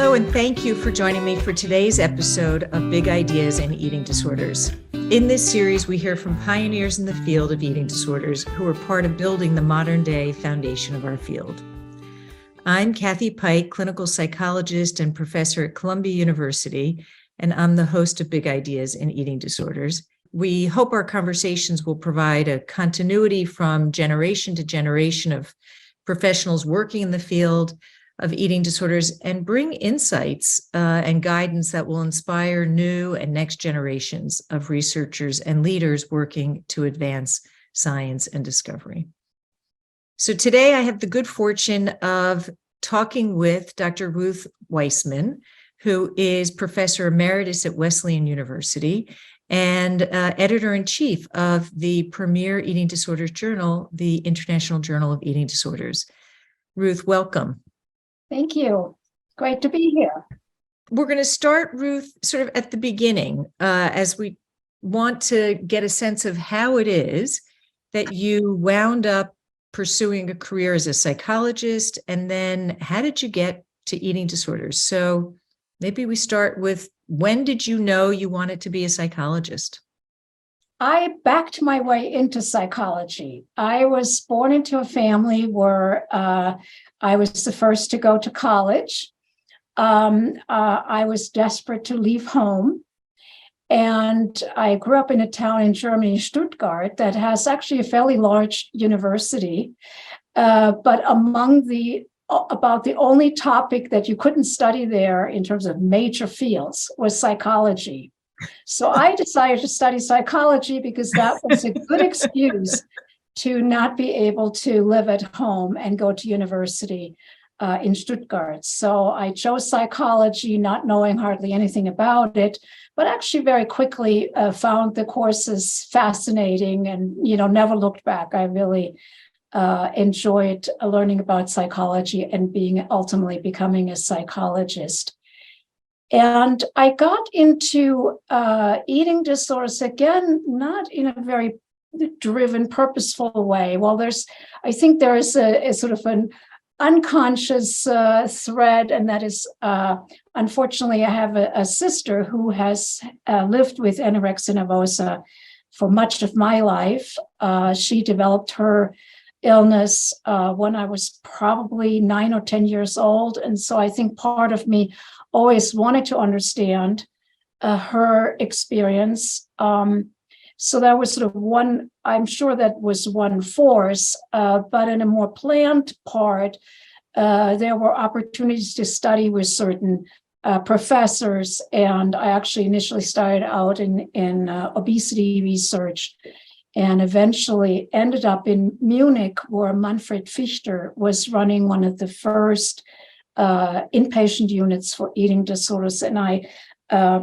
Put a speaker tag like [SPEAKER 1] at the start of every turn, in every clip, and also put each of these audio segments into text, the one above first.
[SPEAKER 1] Hello, and thank you for joining me for today's episode of Big Ideas in Eating Disorders. In this series, we hear from pioneers in the field of eating disorders who are part of building the modern-day foundation of our field. I'm Kathy Pike, clinical psychologist and professor at Columbia University, and I'm the host of Big Ideas in Eating Disorders. We hope our conversations will provide a continuity from generation to generation of professionals working in the field of eating disorders and bring insights and guidance that will inspire new and next generations of researchers and leaders working to advance science and discovery. So today I have the good fortune of talking with Dr. Ruth Weissman, who is professor emeritus at Wesleyan University and editor-in-chief of the premier eating disorders journal, the International Journal of Eating Disorders. Ruth, welcome.
[SPEAKER 2] Thank you. Great to be here.
[SPEAKER 1] We're going to start, Ruth, sort of at the beginning, as we want to get a sense of how it is that you wound up pursuing a career as a psychologist, and then how did you get to eating disorders? So maybe we start with, when did you know you wanted to be a psychologist?
[SPEAKER 2] I backed my way into psychology. I was born into a family where I was the first to go to college. I was desperate to leave home. And I grew up in a town in Germany, Stuttgart, that has actually a fairly large university. But about the only topic that you couldn't study there in terms of major fields was psychology. So I decided to study psychology because that was a good excuse to not be able to live at home and go to university in Stuttgart. So I chose psychology, not knowing hardly anything about it, but actually very quickly found the courses fascinating and, never looked back. I really enjoyed learning about psychology and ultimately becoming a psychologist. And I got into eating disorders, again, not in a very driven, purposeful way. Well, I think there is a sort of an unconscious thread, and that is, unfortunately, I have a sister who has lived with anorexia nervosa for much of my life. She developed her illness when I was probably 9 or 10 years old. And so I think part of me always wanted to understand her experience. So that was sort of I'm sure that was one force, but in a more planned part, there were opportunities to study with certain professors. And I actually initially started out in obesity research and eventually ended up in Munich, where Manfred Fichter was running one of the first inpatient units for eating disorders. And I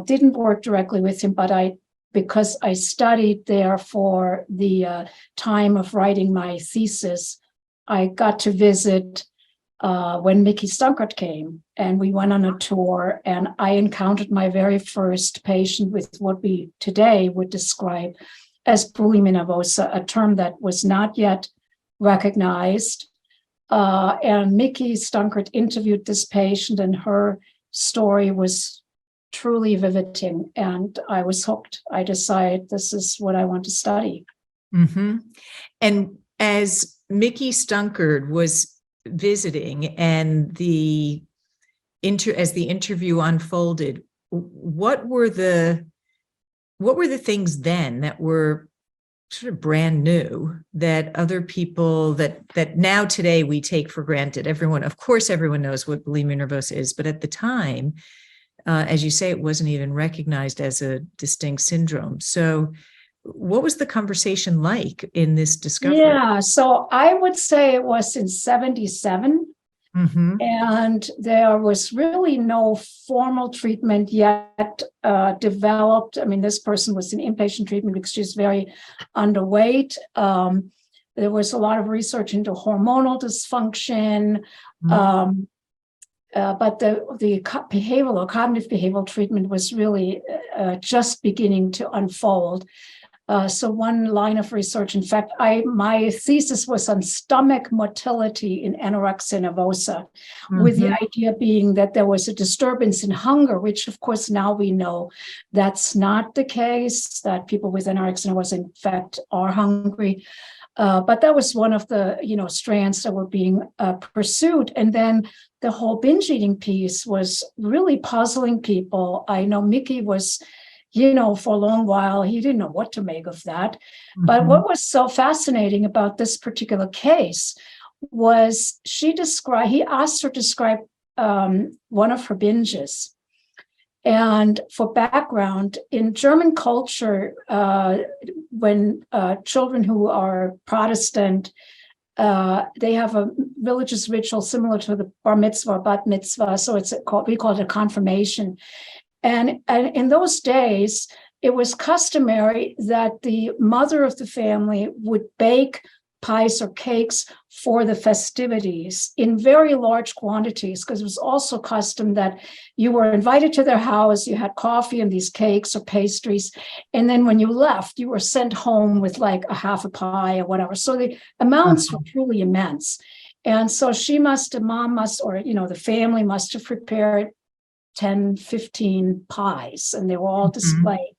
[SPEAKER 2] didn't work directly with him, but because I studied there for the time of writing my thesis, I got to visit when Mickey Stunkert came, and we went on a tour, and I encountered my very first patient with what we today would describe as bulimia nervosa, a term that was not yet recognized. And Mickey Stunkert interviewed this patient, and her story was truly riveting, and I was hooked. I decided this is what I want to study.
[SPEAKER 1] Mm-hmm. And as Mickey Stunkert was visiting and as the interview unfolded, what were the things then that were sort of brand new that other people that now today we take for granted? Everyone knows what bulimia nervosa is, but at the time, as you say, it wasn't even recognized as a distinct syndrome. So what was the conversation like in this discovery?
[SPEAKER 2] Yeah, so I would say it was in 1977. Mm-hmm. And there was really no formal treatment yet developed. I mean, this person was in inpatient treatment because she's very underweight. There was a lot of research into hormonal dysfunction. Mm-hmm. But the behavioral or cognitive behavioral treatment was really just beginning to unfold. So one line of research, in fact, my thesis was on stomach motility in anorexia nervosa, with the idea being that there was a disturbance in hunger, which of course now we know that's not the case, that people with anorexia nervosa in fact are hungry. But that was one of the strands that were being pursued. And then the whole binge eating piece was really puzzling people. I know Mickey was, for a long while, he didn't know what to make of that. But what was so fascinating about this particular case was he asked her to describe one of her binges. And for background, in German culture, when children who are Protestant, they have a religious ritual similar to the bar mitzvah or bat mitzvah. So we call it a confirmation. And in those days, it was customary that the mother of the family would bake pies or cakes for the festivities in very large quantities, because it was also custom that you were invited to their house, you had coffee and these cakes or pastries, and then when you left, you were sent home with like a half a pie or whatever. So the amounts were truly immense. And so the family must have prepared 10, 15 pies, and they were all displayed.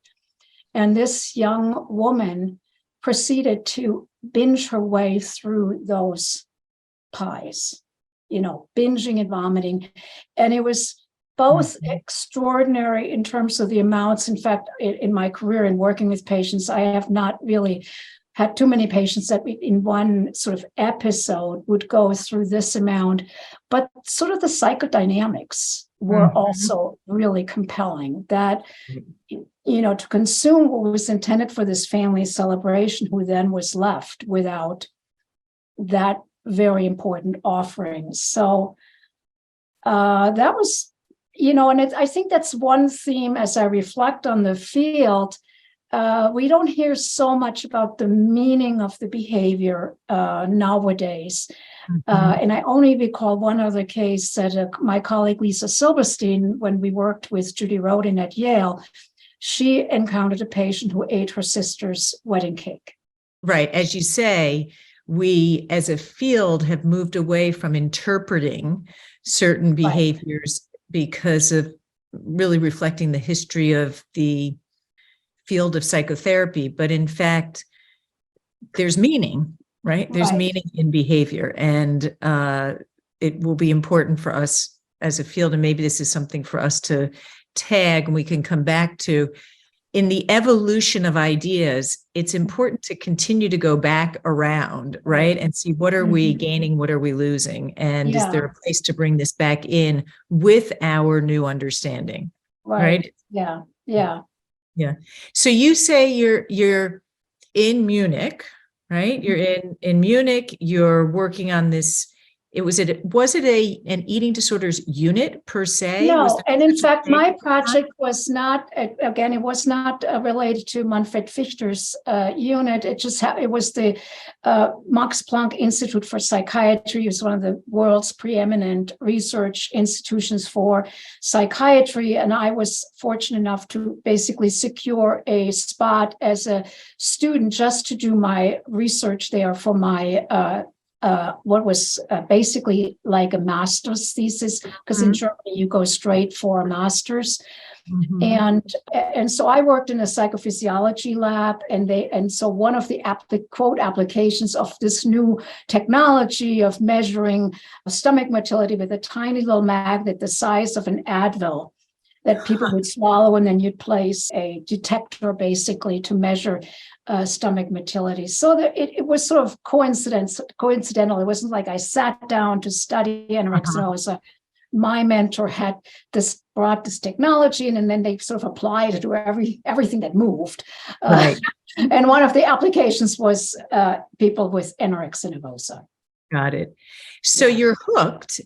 [SPEAKER 2] And this young woman proceeded to binge her way through those pies, binging and vomiting. And it was both extraordinary in terms of the amounts. In fact, in my career in working with patients, I have not really had too many patients that in one sort of episode would go through this amount, but sort of the psychodynamics were also really compelling, that, to consume what was intended for this family celebration, who then was left without that very important offering. So that was, and I think that's one theme as I reflect on the field. We don't hear so much about the meaning of the behavior nowadays. And I only recall one other case that my colleague Lisa Silberstein, when we worked with Judy Rodin at Yale, she encountered a patient who ate her sister's wedding cake.
[SPEAKER 1] Right. As you say, we as a field have moved away from interpreting certain behaviors because of really reflecting the history of the field of psychotherapy. But in fact, there's meaning, right? There's meaning in behavior, and it will be important for us as a field. And maybe this is something for us to tag, and we can come back to. In the evolution of ideas, it's important to continue to go back around, right? And see, what are we gaining? What are we losing? And is there a place to bring this back in with our new understanding? Right?
[SPEAKER 2] Yeah.
[SPEAKER 1] So you say you're in Munich, right? You're in Munich, you're working on this. Was it an eating disorders unit per se?
[SPEAKER 2] No, and in fact, my project was not, again, it was not related to Manfred Fichter's unit. It was the Max Planck Institute for Psychiatry. It was one of the world's preeminent research institutions for psychiatry. And I was fortunate enough to basically secure a spot as a student just to do my research there for my what was basically like a master's thesis, because in Germany you go straight for a master's. And so I worked in a psychophysiology lab, and so one of the quote applications of this new technology of measuring stomach motility with a tiny little magnet the size of an Advil that people would swallow, and then you'd place a detector basically to measure stomach motility. So that it was sort of coincidental. It wasn't like I sat down to study anorexia nervosa. My mentor had brought this technology, and then they sort of applied it to everything that moved. And one of the applications was people with anorexia nervosa.
[SPEAKER 1] Got it. So you're hooked,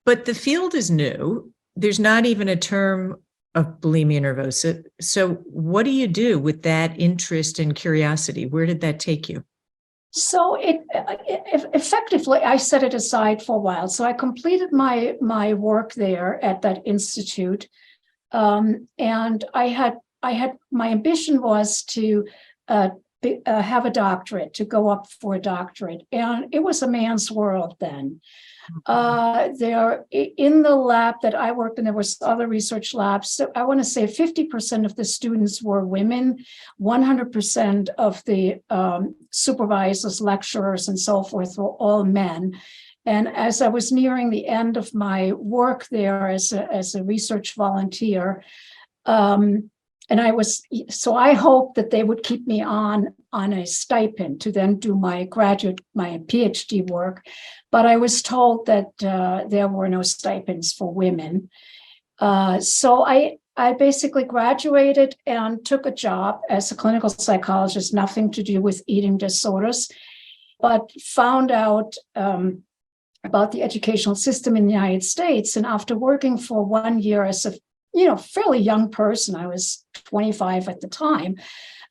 [SPEAKER 1] but the field is new. There's not even a term of bulimia nervosa. So what do you do with that interest and curiosity? Where did that take you?
[SPEAKER 2] So effectively, I set it aside for a while. So I completed my work there at that institute, and I had my ambition was to have a doctorate, to go up for a doctorate. And it was a man's world then. There in the lab that I worked in, there was other research labs. So I want to say 50% of the students were women, 100% of the supervisors, lecturers, and so forth were all men. And as I was nearing the end of my work there as a research volunteer, and I hoped that they would keep me on a stipend to then do my PhD work. But I was told that there were no stipends for women. So I basically graduated and took a job as a clinical psychologist, nothing to do with eating disorders, but found out about the educational system in the United States. And after working for 1 year as a fairly young person, I was 25 at the time,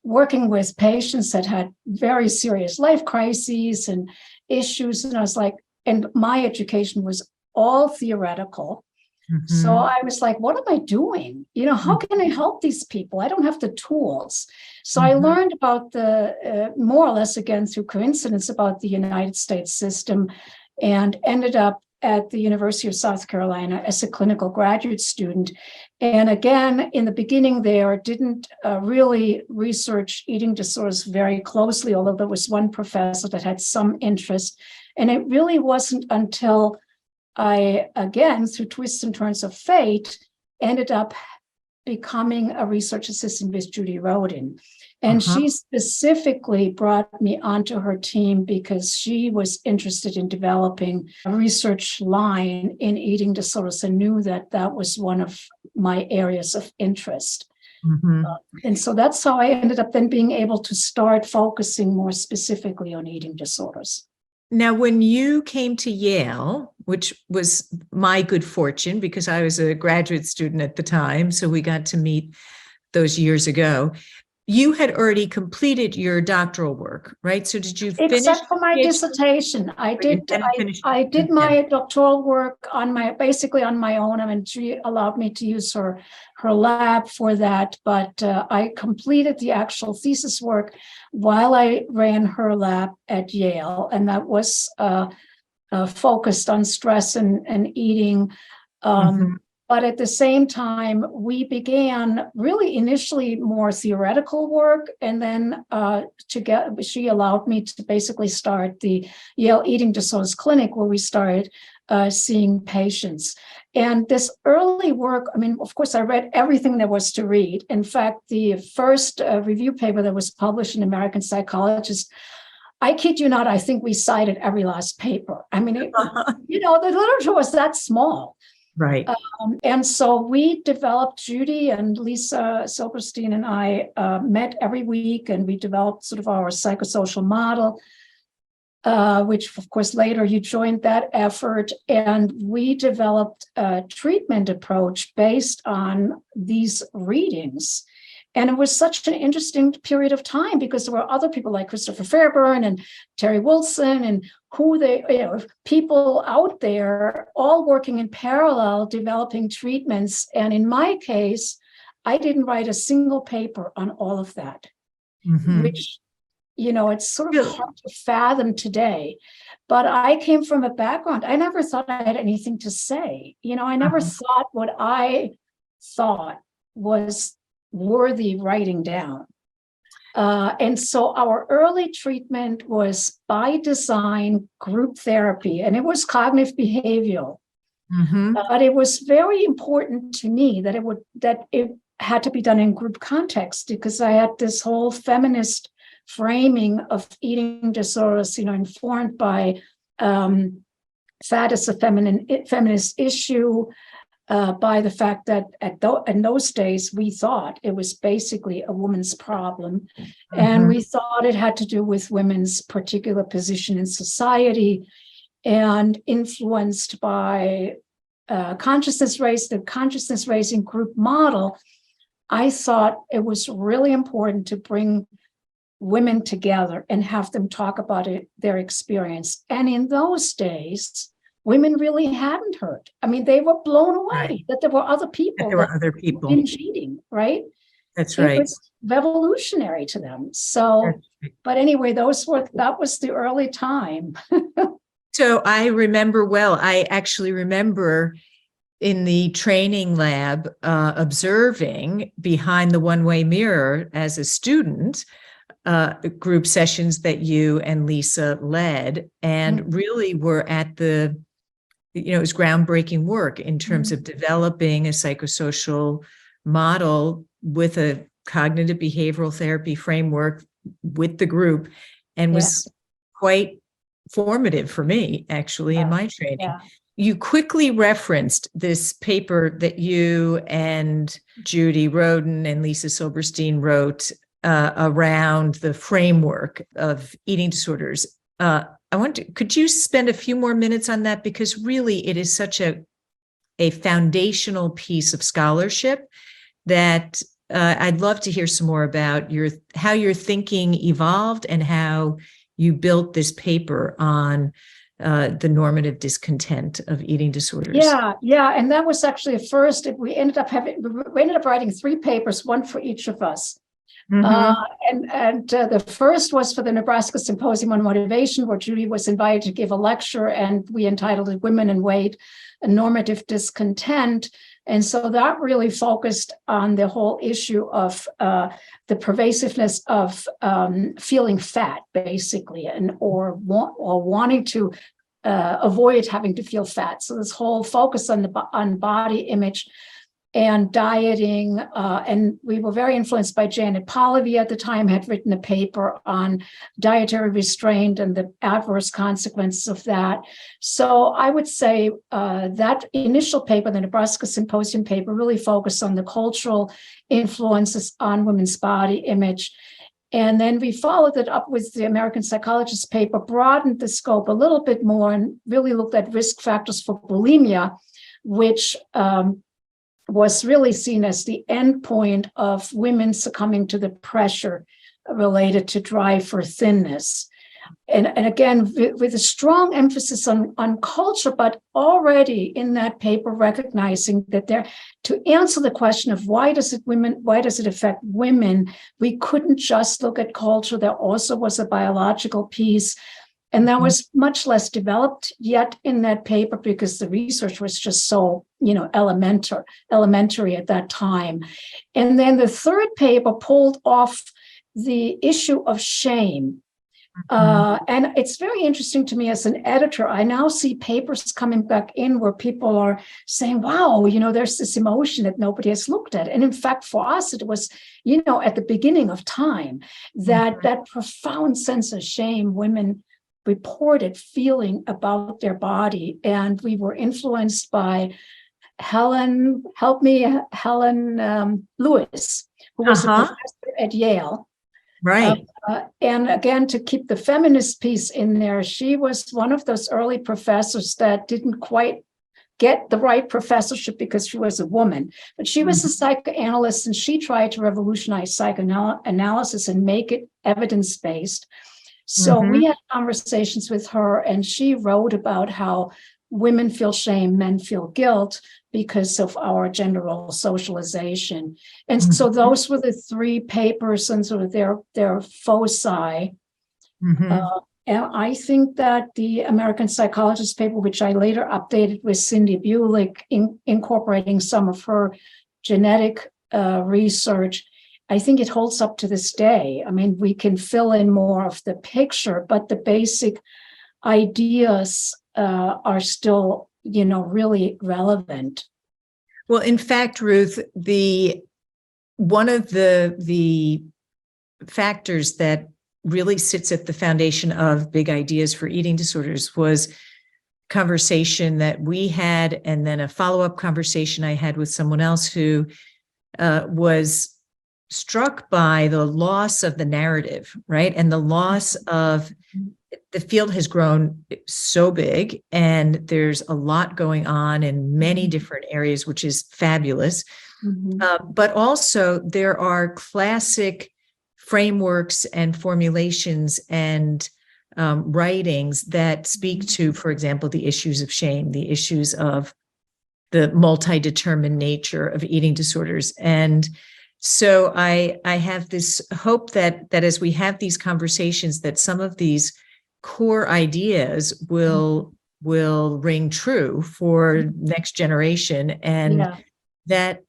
[SPEAKER 2] working with patients that had very serious life crises and issues. And I was like, and my education was all theoretical. Mm-hmm. So I was like, what am I doing? How can I help these people? I don't have the tools. So I learned about more or less again through coincidence about the United States system, and ended up at the University of South Carolina as a clinical graduate student. And again, in the beginning there, didn't really research eating disorders very closely, although there was one professor that had some interest. And it really wasn't until I, again, through twists and turns of fate, ended up becoming a research assistant with Judy Rodin. And she specifically brought me onto her team because she was interested in developing a research line in eating disorders and knew that that was one of my areas of interest. And so that's how I ended up then being able to start focusing more specifically on eating disorders.
[SPEAKER 1] Now, when you came to Yale, which was my good fortune because I was a graduate student at the time, so we got to meet those years ago, you had already completed your doctoral work, right? So did you finish?
[SPEAKER 2] Except for my dissertation. I did my doctoral work basically on my own. I mean, she allowed me to use her lab for that, but I completed the actual thesis work while I ran her lab at Yale, and that was focused on stress and eating. But at the same time, we began really initially more theoretical work. And then she allowed me to basically start the Yale Eating Disorders Clinic, where we started seeing patients. And this early work, I mean, of course, I read everything there was to read. In fact, the first review paper that was published in American Psychologist, I kid you not, I think we cited every last paper. I mean, the literature was that small.
[SPEAKER 1] Right.
[SPEAKER 2] And so we developed, Judy and Lisa Silberstein and I met every week, and we developed sort of our psychosocial model, which of course later you joined that effort. And we developed a treatment approach based on these readings. And it was such an interesting period of time because there were other people like Christopher Fairburn and Terry Wilson and people out there all working in parallel, developing treatments. And in my case, I didn't write a single paper on all of that, which, it's sort of hard to fathom today. But I came from a background. I never thought I had anything to say. I never thought what I thought was worthy writing down. And so our early treatment was by design group therapy, and it was cognitive behavioral. But it was very important to me that it had to be done in group context, because I had this whole feminist framing of eating disorders, informed by fat as a feminist issue, by the fact that in those days, we thought it was basically a woman's problem. And we thought it had to do with women's particular position in society, and influenced by the consciousness raising group model. I thought it was really important to bring women together and have them talk about their experience. And in those days, women really hadn't heard. I mean, they were blown away that there were other people.
[SPEAKER 1] That there were other people.
[SPEAKER 2] Binge eating, right?
[SPEAKER 1] That's
[SPEAKER 2] it
[SPEAKER 1] right.
[SPEAKER 2] was revolutionary to them. So, but anyway, that was the early time.
[SPEAKER 1] So I remember well, I actually remember in the training lab observing behind the one-way mirror as a student, group sessions that you and Lisa led, and really were at the, it was groundbreaking work in terms of developing a psychosocial model with a cognitive behavioral therapy framework with the group, and was quite formative for me, actually, in my training.
[SPEAKER 2] Yeah.
[SPEAKER 1] You quickly referenced this paper that you and Judy Roden and Lisa Silberstein wrote around the framework of eating disorders. Could you spend a few more minutes on that? Because really it is such a foundational piece of scholarship that I'd love to hear some more about how your thinking evolved and how you built this paper on the normative discontent of eating disorders.
[SPEAKER 2] Yeah, and that was actually a first. We ended up writing 3 papers, one for each of us. The first was for the Nebraska Symposium on Motivation, where Judy was invited to give a lecture, and we entitled it "Women and Weight: A Normative Discontent." And so that really focused on the whole issue of the pervasiveness of feeling fat, basically, or wanting to avoid having to feel fat. So this whole focus on body image and dieting, and we were very influenced by Janet Polivy at the time, had written a paper on dietary restraint and the adverse consequences of that. So I would say that initial paper, the Nebraska Symposium paper, really focused on the cultural influences on women's body image. And then we followed it up with the American Psychologist paper, broadened the scope a little bit more, and really looked at risk factors for bulimia, which was really seen as the end point of women succumbing to the pressure related to drive for thinness. And again, with a strong emphasis on culture, but already in that paper recognizing that to answer the question of why does it affect women, we couldn't just look at culture. There also was a biological piece. And that was much less developed yet in that paper because the research was just so, elementary at that time. And then the third paper pulled off the issue of shame. And it's very interesting to me as an editor. I now see papers coming back in where people are saying, wow, there's this emotion that nobody has looked at. And in fact, for us, it was, at the beginning of time, that profound sense of shame women reported feeling about their body. And we were influenced by Helen Lewis, who was a professor at Yale.
[SPEAKER 1] Right.
[SPEAKER 2] And again, to keep the feminist piece in there, she was one of those early professors that didn't quite get the right professorship because she was a woman, but she was a psychoanalyst, and she tried to revolutionize psychoanalysis and make it evidence-based. So we had conversations with her, and she wrote about how women feel shame, men feel guilt because of our gender role socialization. And so those were the 3 papers and sort of their foci. And I think that the American Psychologist paper, which I later updated with Cindy Bulick, incorporating some of her genetic research, I think it holds up to this day. I mean, we can fill in more of the picture, but the basic ideas are still, really relevant.
[SPEAKER 1] Well, in fact, Ruth, one of the factors that really sits at the foundation of Big Ideas for Eating Disorders was conversation that we had, and then a follow-up conversation I had with someone else who was struck by the loss of the narrative, right? And the loss of, the field has grown so big, and there's a lot going on in many different areas, which is fabulous. But also there are classic frameworks and formulations and writings that speak to, for example, the issues of shame, the issues of the multi-determined nature of eating disorders. And So I have this hope that as we have these conversations, that some of these core ideas will ring true for next generation, and that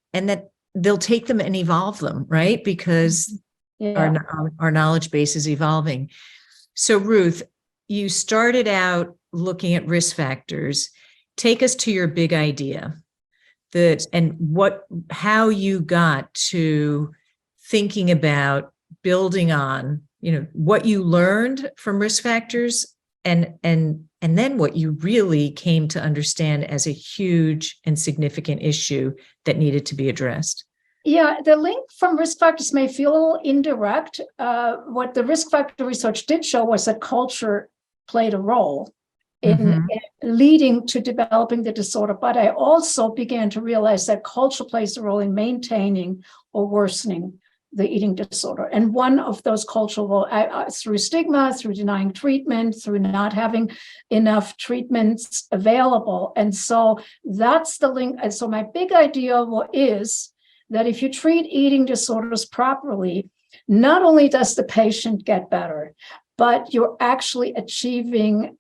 [SPEAKER 1] they'll take them and evolve them, right? Because our knowledge base is evolving. So Ruth, you started out looking at risk factors. Take us to your big idea, how you got to thinking about building on, what you learned from risk factors, and then what you really came to understand as a huge and significant issue that needed to be addressed.
[SPEAKER 2] Yeah, the link from risk factors may feel a little indirect. What the risk factor research did show was that culture played a role in leading to developing the disorder. But I also began to realize that culture plays a role in maintaining or worsening the eating disorder. And one of those cultural, through stigma, through denying treatment, through not having enough treatments available. And so that's the link. And so my big idea is that if you treat eating disorders properly, not only does the patient get better, but you're actually achieving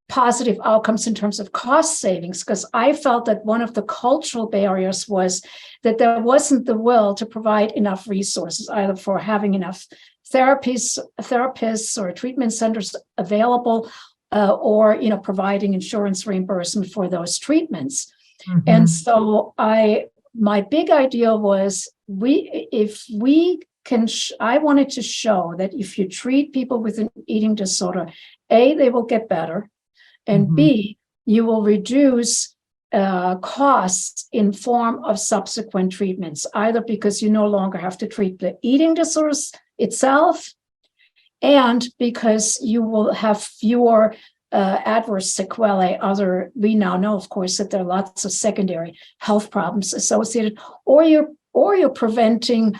[SPEAKER 2] positive outcomes in terms of cost savings. Because I felt that one of the cultural barriers was that there wasn't the will to provide enough resources, either for having enough therapists or treatment centers available, or providing insurance reimbursement for those treatments. And so my big idea was I wanted to show that if you treat people with an eating disorder, A, they will get better, and B, you will reduce costs in form of subsequent treatments, either because you no longer have to treat the eating disorders itself, and because you will have fewer adverse sequelae. We now know, of course, that there are lots of secondary health problems associated, or you're preventing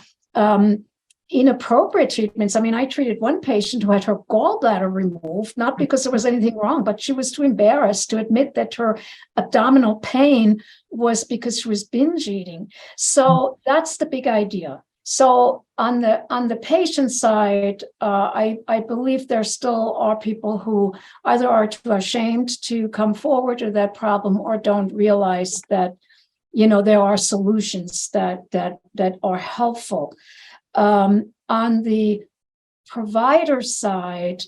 [SPEAKER 2] inappropriate treatments. I mean, I treated one patient who had her gallbladder removed, not because there was anything wrong, but she was too embarrassed to admit that her abdominal pain was because she was binge eating. So that's the big idea. So on the patient side, I believe there still are people who either are too ashamed to come forward to that problem, or don't realize that there are solutions that are helpful. On the provider side,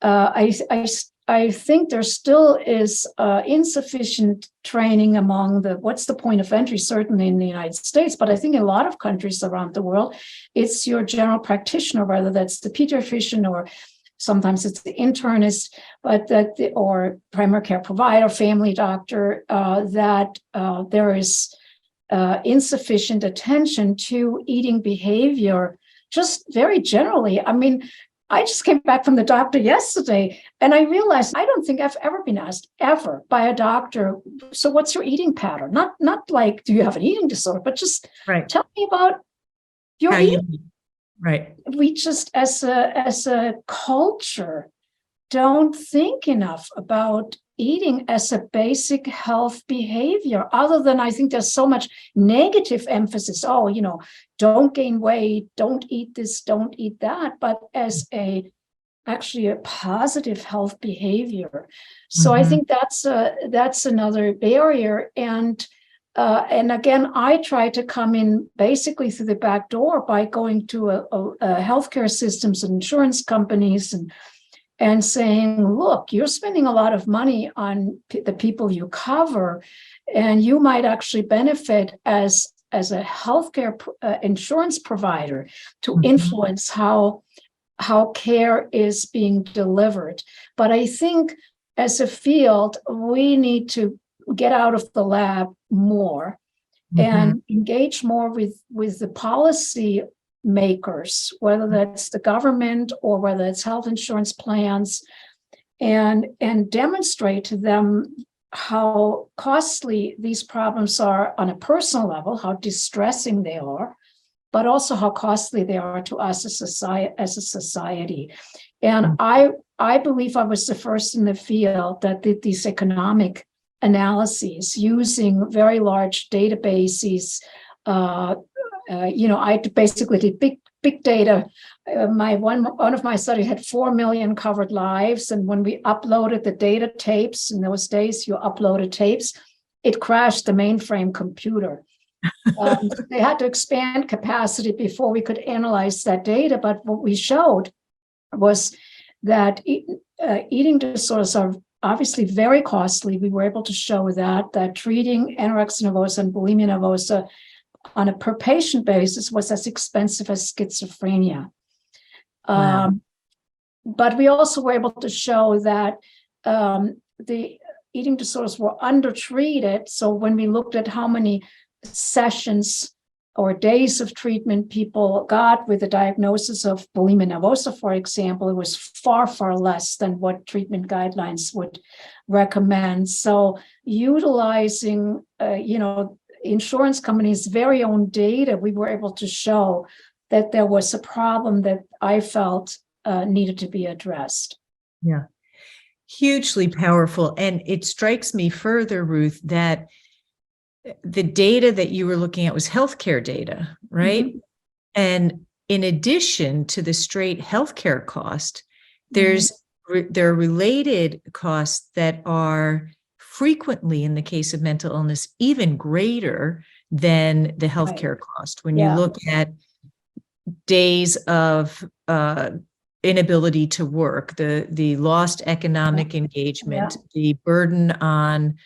[SPEAKER 2] I think there still is insufficient training among what's the point of entry, certainly in the United States, but I think in a lot of countries around the world, it's your general practitioner, whether that's the pediatrician or sometimes it's the internist, or primary care provider, family doctor, that there is insufficient attention to eating behavior, just very generally. I mean, I just came back from the doctor yesterday, and I realized I don't think I've ever been asked ever by a doctor, so what's your eating pattern? Not like, do you have an eating disorder, but just tell me about your eating.
[SPEAKER 1] Right.
[SPEAKER 2] We just, as a culture, don't think enough about eating as a basic health behavior, other than I think there's so much negative emphasis. Don't gain weight, don't eat this, don't eat that, but as actually a positive health behavior. So I think that's another barrier. And again, I try to come in basically through the back door by going to a healthcare systems and insurance companies and saying, look, you're spending a lot of money on the people you cover, and you might actually benefit as a healthcare insurance provider to influence how care is being delivered. But I think as a field, we need to get out of the lab more and engage more with the policy makers, whether that's the government or whether it's health insurance plans, and demonstrate to them how costly these problems are on a personal level, how distressing they are, but also how costly they are to us as a society. And I believe I was the first in the field that did these economic analyses using very large databases, I basically did big data. One of my studies had 4 million covered lives, and when we uploaded the data tapes, in those days you uploaded tapes, it crashed the mainframe computer. They had to expand capacity before we could analyze that data. But what we showed was that eating disorders are obviously very costly. We were able to show that treating anorexia nervosa and bulimia nervosa on a per patient basis was as expensive as schizophrenia.
[SPEAKER 1] Wow.
[SPEAKER 2] But we also were able to show that the eating disorders were undertreated. So when we looked at how many sessions or days of treatment people got with a diagnosis of bulimia nervosa, for example, it was far, far less than what treatment guidelines would recommend. So utilizing, insurance companies' very own data, we were able to show that there was a problem that I felt needed to be addressed.
[SPEAKER 1] Yeah. Hugely powerful. And it strikes me further, Ruth, that the data that you were looking at was healthcare data, right? Mm-hmm. And in addition to the straight healthcare cost, there are related costs that are frequently, in the case of mental illness, even greater than the healthcare cost. When you look at days of inability to work, the lost economic engagement, the burden on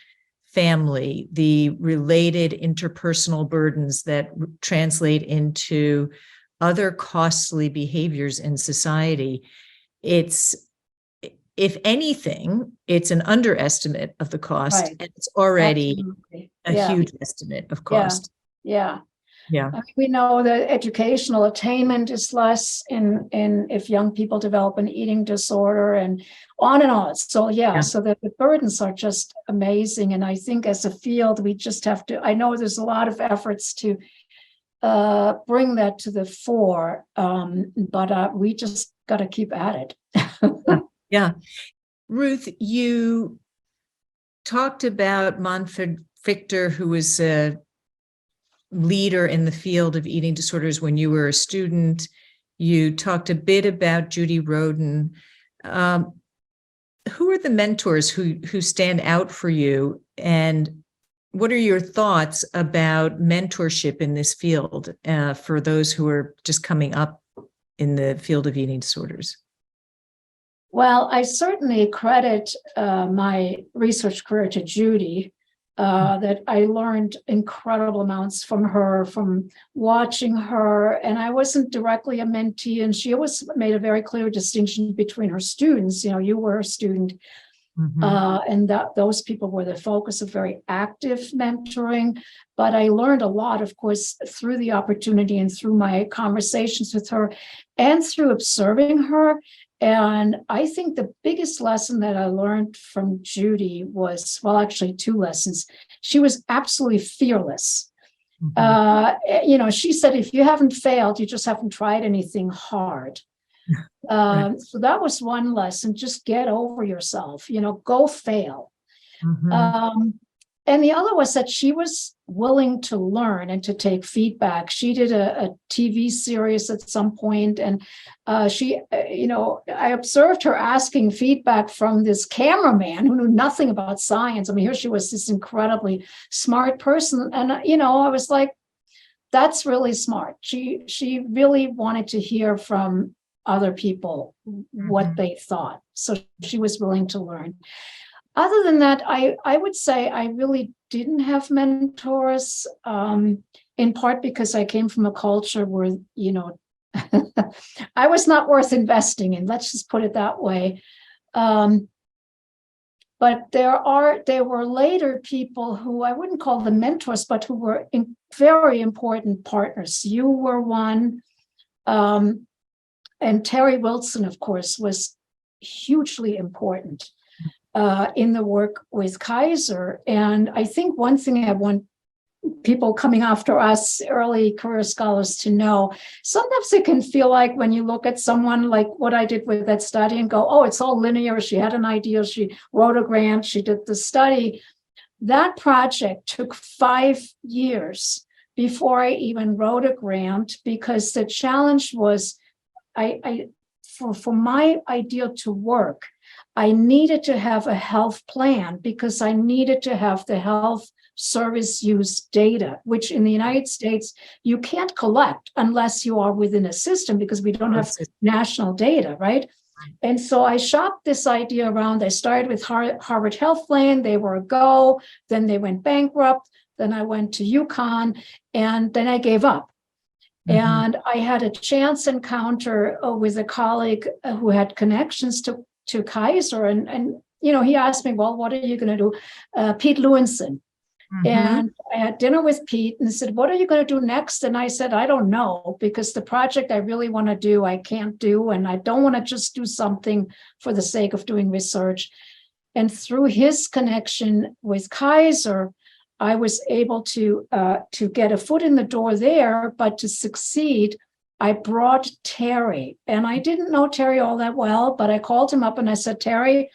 [SPEAKER 1] family, the related interpersonal burdens that translate into other costly behaviors in society, it's, if anything, it's an underestimate of the cost, and it's already a huge estimate of cost.
[SPEAKER 2] Yeah. I mean, we know that educational attainment is less in if young people develop an eating disorder, and on and on. So so the burdens are just amazing. And I think as a field, we just have to, I know there's a lot of efforts to bring that to the fore, but we just got to keep at it.
[SPEAKER 1] Yeah. Ruth, you talked about Manfred Fichter, who was a leader in the field of eating disorders when you were a student. You talked a bit about Judy Roden. Who are the mentors who stand out for you, and what are your thoughts about mentorship in this field for those who are just coming up in the field of eating disorders?
[SPEAKER 2] Well, I certainly credit my research career to Judy. That I learned incredible amounts from her, from watching her. And I wasn't directly a mentee, and she always made a very clear distinction between her students. You were a student, and those people were the focus of very active mentoring. But I learned a lot, of course, through the opportunity and through my conversations with her and through observing her. And I think the biggest lesson that I learned from Judy was, well, actually 2 lessons. She was absolutely fearless. She said, if you haven't failed, you just haven't tried anything hard. So that was one lesson. Just get over yourself, go fail. And the other was that she was willing to learn and to take feedback. She did a TV series at some point, and I observed her asking feedback from this cameraman who knew nothing about science. I mean, here she was, this incredibly smart person. And, I was like, that's really smart. She really wanted to hear from other people what they thought. So she was willing to learn. Other than that, I would say I really didn't have mentors, in part because I came from a culture where, I was not worth investing in, let's just put it that way. But there were later people who I wouldn't call them mentors, but who were very important partners. You were one, and Terry Wilson, of course, was hugely important in the work with Kaiser. And I think one thing I want people coming after us, early career scholars, to know, sometimes it can feel like when you look at someone like what I did with that study and go, oh, it's all linear. She had an idea. She wrote a grant. She did the study. That project took 5 years before I even wrote a grant, because the challenge was for my idea to work, I needed to have a health plan because I needed to have the health service use data, which in the United States, you can't collect unless you are within a system because we don't have national data, right? And so I shopped this idea around. I started with Harvard Health Plan. They were a go. Then they went bankrupt. Then I went to UConn, and then I gave up. And I had a chance encounter with a colleague who had connections to Kaiser. And he asked me, well, what are you going to do? Pete Lewinson. And I had dinner with Pete and said, what are you going to do next? And I said, I don't know, because the project I really want to do, I can't do. And I don't want to just do something for the sake of doing research. And through his connection with Kaiser, I was able to get a foot in the door there, but to succeed, I brought Terry. And I didn't know Terry all that well, but I called him up and I said, Terry,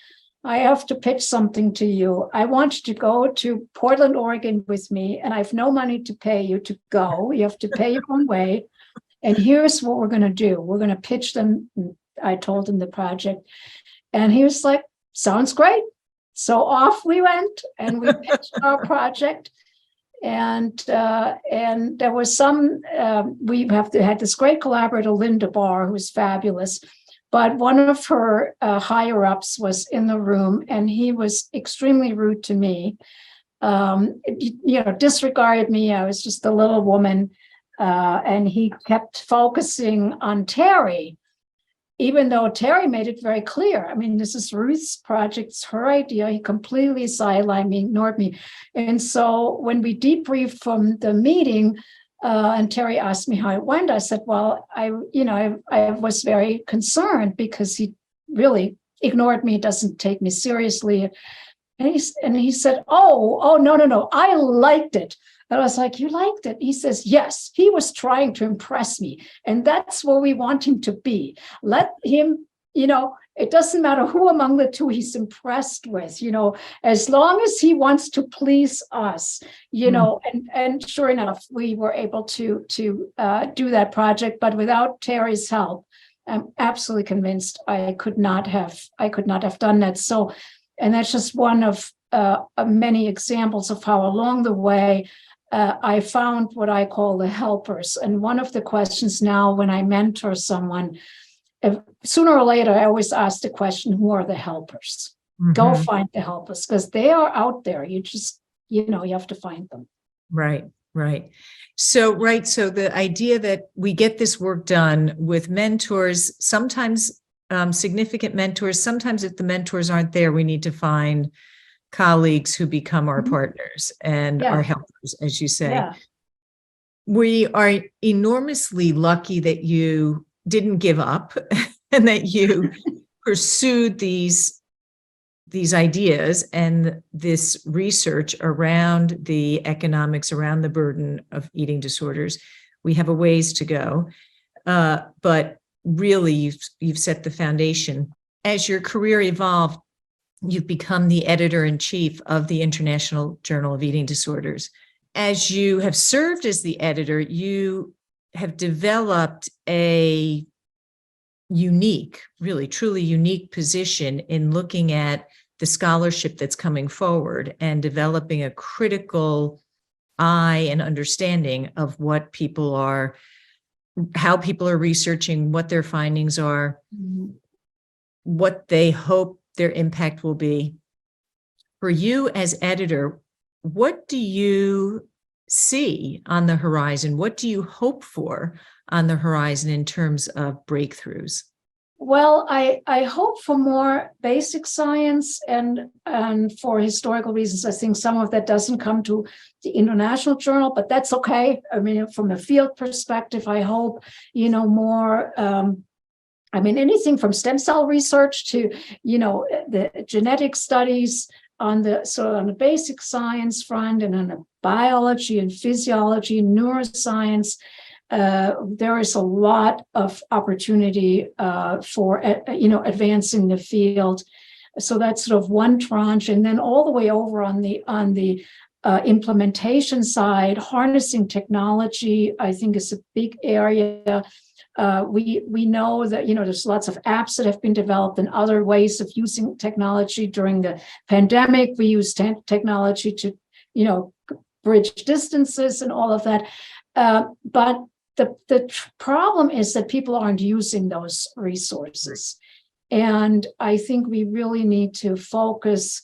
[SPEAKER 2] I have to pitch something to you. I want you to go to Portland, Oregon with me, and I have no money to pay you to go. You have to pay your own way. And here's what we're going to do. We're going to pitch them. I told him the project. And he was like, sounds great. So off we went and we pitched our project. And there was we had this great collaborator, Linda Barr, who was fabulous. But one of her higher ups was in the room, and he was extremely rude to me. Disregarded me. I was just a little woman, and he kept focusing on Terry, even though Terry made it very clear. I mean, this is Ruth's project; it's her idea. He completely sidelined me, ignored me, and so when we debriefed from the meeting. And Terry asked me how it went. I said, well, I was very concerned because he really ignored me, doesn't take me seriously. And he said, oh, no, I liked it. And I was like, you liked it? He says, yes, he was trying to impress me. And that's where we want him to be. Let him, it doesn't matter who among the two he's impressed with, as long as he wants to please us, and sure enough, we were able to do that project. But without Terry's help, I'm absolutely convinced I could not have done that. So, and that's just one of many examples of how along the way, I found what I call the helpers. And one of the questions now when I mentor someone, sooner or later, I always ask the question, who are the helpers? Go find the helpers, because they are out there. You just, you have to find them.
[SPEAKER 1] Right. So the idea that we get this work done with mentors, sometimes significant mentors, sometimes if the mentors aren't there, we need to find colleagues who become our partners and our helpers, as you say. Yeah. We are enormously lucky that you didn't give up and that you pursued these ideas and this research around the economics, around the burden of eating disorders. We have a ways to go, but really you've set the foundation. As your career evolved, you've become the editor-in-chief of the International Journal of Eating Disorders. As you have served as the editor, you have developed a unique, really truly unique position in looking at the scholarship that's coming forward and developing a critical eye and understanding of how people are researching, what their findings are, what they hope their impact will be. For you as editor, what do you see on the horizon? What do you hope for on the horizon in terms of breakthroughs?
[SPEAKER 2] Well, I hope for more basic science and for historical reasons. I think some of that doesn't come to the International Journal, but that's okay. I mean, from a field perspective, I hope, more, anything from stem cell research to, the genetic studies on the basic science front and on the biology and physiology, neuroscience. There is a lot of opportunity for advancing the field. So that's sort of one tranche, and then all the way over on the implementation side, harnessing technology, I think, is a big area. We know that, there's lots of apps that have been developed and other ways of using technology. During the pandemic, we used technology to, bridge distances and all of that. But the problem is that people aren't using those resources. And I think we really need to focus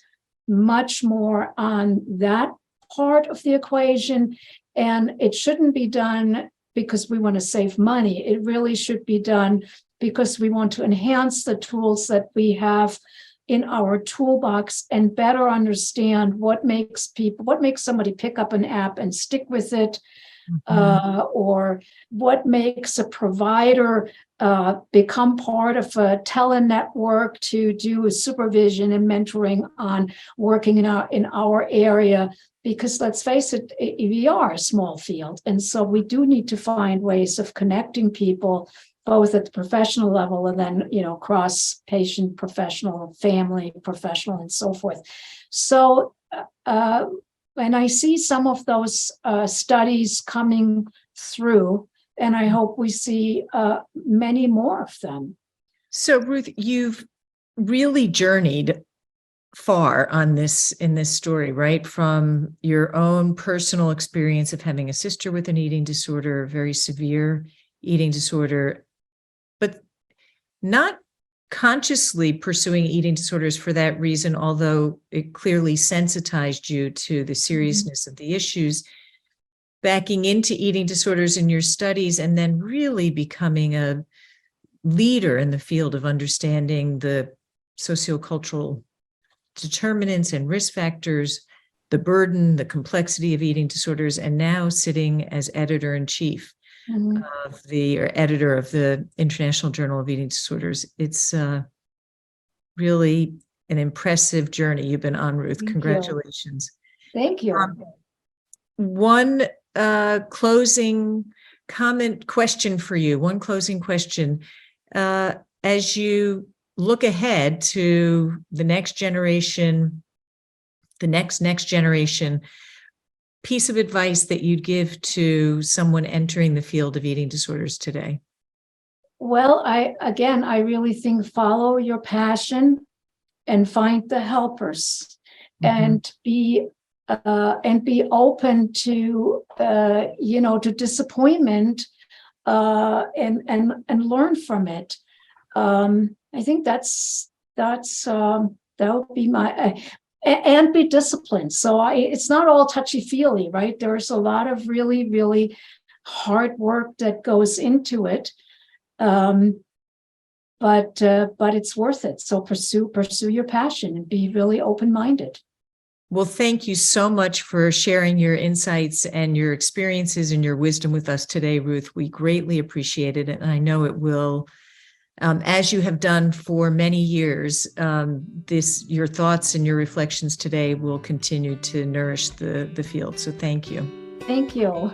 [SPEAKER 2] much more on that part of the equation. And it shouldn't be done because we want to save money. It really should be done because we want to enhance the tools that we have in our toolbox and better understand what makes somebody pick up an app and stick with it, or what makes a provider become part of a telenetwork to do supervision and mentoring on working in our area. Because let's face it, we are a small field. And so we do need to find ways of connecting people, both at the professional level and then, cross patient, professional, family, professional, and so forth. So, and I see some of those studies coming through, and I hope we see many more of them.
[SPEAKER 1] So, Ruth, you've really journeyed far in this story, right? From your own personal experience of having a sister with an eating disorder, a very severe eating disorder, but not consciously pursuing eating disorders for that reason, although it clearly sensitized you to the seriousness of the issues, backing into eating disorders in your studies, and then really becoming a leader in the field of understanding the sociocultural determinants and risk factors, the burden, the complexity of eating disorders, and now sitting as editor-in-chief of or editor of the International Journal of Eating Disorders. It's really an impressive journey you've been on, Ruth. Congratulations.
[SPEAKER 2] Thank you.
[SPEAKER 1] One closing question for you. One closing question. As you look ahead to the next generation, the next generation, piece of advice that you'd give to someone entering the field of eating disorders today?
[SPEAKER 2] Well, I really think follow your passion and find the helpers, and be open to to disappointment, and learn from it. I think that would be my, and be disciplined. So it's not all touchy-feely, right? There's a lot of really, really hard work that goes into it. But it's worth it. So pursue your passion and be really open-minded.
[SPEAKER 1] Well, thank you so much for sharing your insights and your experiences and your wisdom with us today, Ruth. We greatly appreciate it. And I know it will, as you have done for many years, your thoughts and your reflections today will continue to nourish the field. So thank you.
[SPEAKER 2] Thank you.